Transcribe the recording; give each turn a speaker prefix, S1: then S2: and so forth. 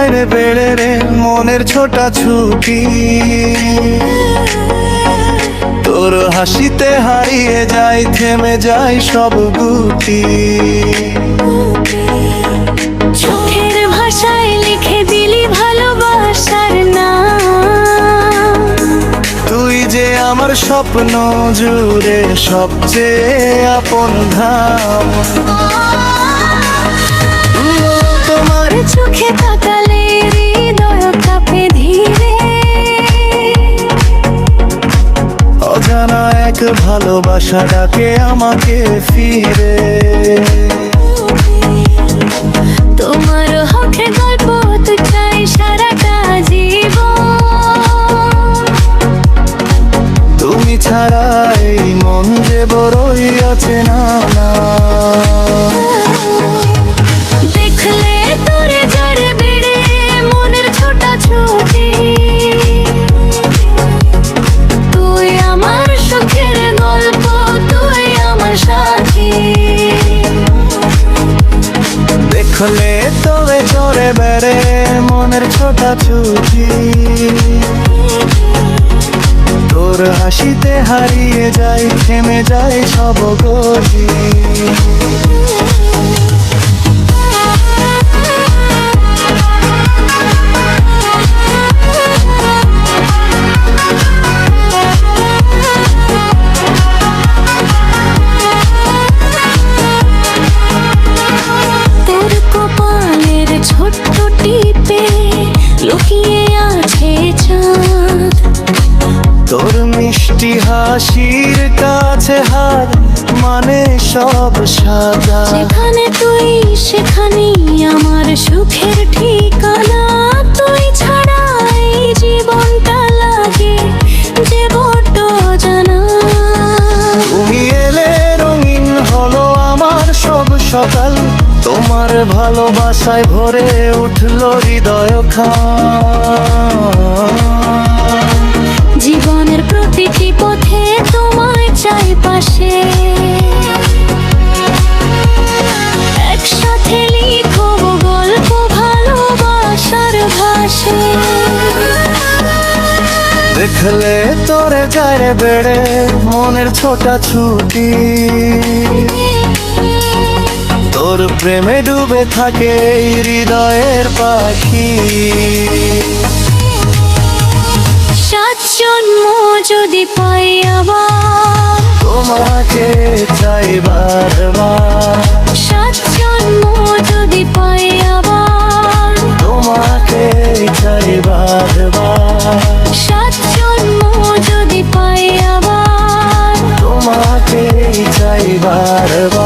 S1: যায় রে বেড়ে রে মনের ছোটা ছুটি, তোর হাসিতে হারিয়ে যায় থেমে যায় সব গুটি।
S2: চোখের ভাষায় লিখে দিলি ভালোবাসার নাম,
S1: তুই যে আমার স্বপ্ন জুড়ে সবচেয়ে আপন ধাম।
S2: তোমার চোখে তাকালে হৃদয় কাঁপে ধীরে,
S1: অজানা এক ভালোবাসা ডাকে আমাকে ফিরে।
S2: তোমার হকে গল্প তো চাই সারাটা জীবন,
S1: তুমি ছাড়া এই মন যে বড়ই আছে না না।
S2: দেখলে তোরে জড়ে বেড়ে মনের ছোটা ছুটি, তুই আমার সুখের গল্প, তুই আমার সাথী।
S1: দেখলে তবে চড়ে বেড়ে মনের ছোটা ছুটি, তোর হাসিতে হারিয়ে যায় থেমে যায় সব গতি।
S2: তোর কপালের ছোট্ট টিপে লুকিয়ে আছে চাঁদ,
S1: তোর মিষ্টি হাসির কাছে হার মানে সব সাদা।
S2: যেখানে তুই সেখানেই আমার সুখের ঠিকানা, তুই ছাড়া এই জীবনটা লাগে যে বড্ড জানা।
S1: তুমি এলে রঙিন হলো আমার সব সকাল, তোমার ভালোবাসায় ভরে উঠল হৃদয় খান।
S2: জীবনের প্রতিটি পথে তোমায় চাই পাশে, একসাথে লিখব গল্প ভালোবাসার ভাষে।
S1: দেখলে তোরে যায় রে বেড়ে মনের ছোটা ছুটি, তোর প্রেমে ডুবে থাকে এই হৃদয়ের পাখি।
S2: সাত জন্ম যদি পাই আবার,
S1: তোমাকে চাই বারবার।
S2: সাত জন্ম যদি পাই আবার,
S1: তোমাকে চাই বারবার।
S2: সাত জন্ম যদি পাই আবার,
S1: তোমাকে চাই বারবার।